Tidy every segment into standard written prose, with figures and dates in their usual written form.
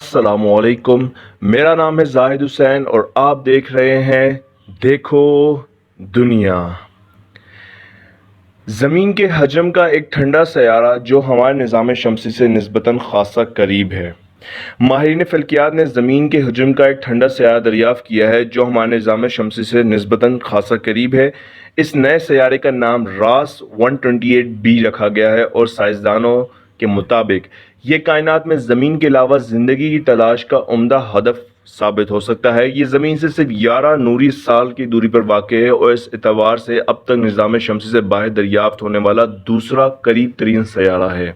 अस्सलामुअलैकुम। मेरा नाम है जाहिद हुसैन और आप देख रहे हैं देखो दुनिया। ज़मीन के हजम का एक ठंडा सयारा जो हमारे निज़ाम शमसी से निस्बतन खासा करीब है। माहिरीन फ़ल्कियात ने ज़मीन के हजम का एक ठंडा सयारा दरियाफ़्त किया है जो हमारे निज़ाम शमसी से निस्बतन खासा करीब है। इस नए सयारे का नाम रास 128b रखा गया है और साइंसदानों के मुताबिक ये कायनात में ज़मीन के अलावा ज़िंदगी की तलाश का उम्दा हदफ साबित हो सकता है। ये ज़मीन से सिर्फ 11 नूरी साल की दूरी पर वाक़ है और इस एतबार से अब तक निज़ाम शमसी से बाहर दरियाफ़्त होने वाला दूसरा करीब तरीन सयारा है।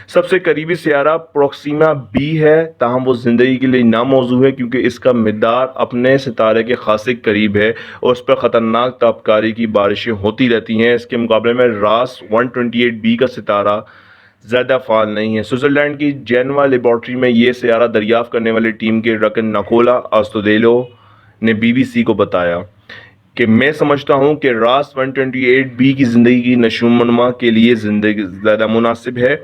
सबसे करीबी सयारा प्रोक्सीमा बी है, ताहम वो ज़िंदगी के लिए नामौजू है क्योंकि इसका मिकदार अपने सितारे के खासे करीब है और उस पर ख़तरनाक ताबकारी की बारिशें होती रहती हैं। इसके मुकाबले में रास 128b का सितारा ज़्यादा फ़ाल नहीं है। स्विट्ज़रलैंड की जेनवा लेबॉर्ट्री में ये सयारा दरियाफ़्त करने वाली टीम के रकन नकोला आस्तोदेलो ने BBC को बताया कि मैं समझता हूँ कि रास 128b की ज़िंदगी की नशोनुमा के लिए ज़िंदगी ज़्यादा मुनासिब है,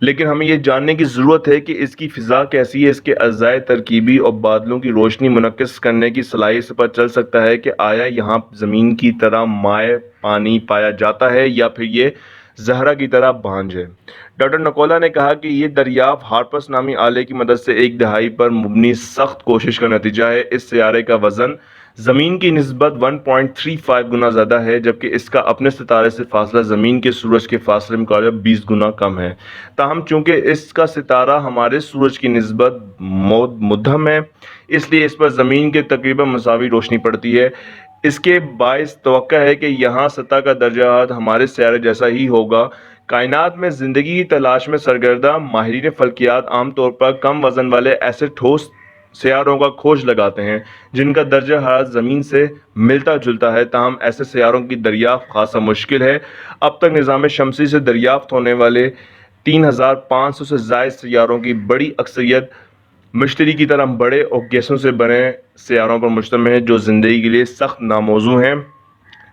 लेकिन हमें ये जानने की ज़रूरत है कि इसकी फ़िज़ा कैसी है। इसके अज़ाए तरकीबी और बादलों की रोशनी मुनक्किस करने की सलाहियत से पता चल सकता है कि आया यहाँ ज़मीन की तरह माए पानी पाया जाता है या फिर ये ज़हरा की तरह भांज है। डॉक्टर नकोला ने कहा कि ये दरियाफ़्त हार्पस नामी आले की मदद से एक दहाई पर मुबनी सख्त कोशिश का नतीजा है। इस सयारे का वज़न ज़मीन की निस्बत 1.35 गुना ज़्यादा है, जबकि इसका अपने सितारे से फासला ज़मीन के सूरज के फासले मुकाबले 20 गुना कम है। ताहम चूँकि इसका सितारा हमारे सूरज की निस्बत मुद्दम है, इसलिए इस पर ज़मीन के तकरीबन मसावी रोशनी पड़ती है। इसके बाइस तवक्का है कि यहाँ सतह का दर्जा हरारत हमारे सयारे जैसा ही होगा। कायनात में ज़िंदगी की तलाश में सरगर्दा माहिरीन फ़ल्कियात आमतौर पर कम वज़न वाले ऐसे ठोस सयारों का खोज लगाते हैं जिनका दर्जा हरारत ज़मीन से मिलता जुलता है। ताहम ऐसे सयारों की दरियाफ़्त खासा मुश्किल है। अब तक निज़ाम शमसी से दरियाफ़्त होने वाले 3500 से ज़ायद सयारों की बड़ी अक्सरियत मश्तरी की तरह बड़े और गैसों से बने सयारों पर मुश्तमिल है जो ज़िंदगी के लिए सख्त नामौजू हैं।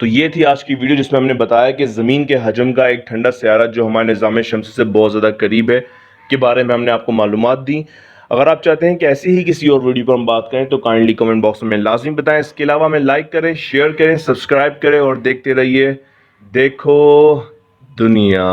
तो ये थी आज की वीडियो जिसमें हमने बताया कि ज़मीन के हजम का एक ठंडा सयारा जो हमारे निज़ाम शमसी से बहुत ज़्यादा करीब है के बारे में हमने आपको मालूमात दी। अगर आप चाहते हैं कि ऐसी ही किसी और वीडियो पर हम बात करें तो काइंडली कमेंट बॉक्स में लाजमी बताएं। इसके अलावा हमें लाइक करें, शेयर करें, सब्सक्राइब करें और देखते रहिए देखो दुनिया।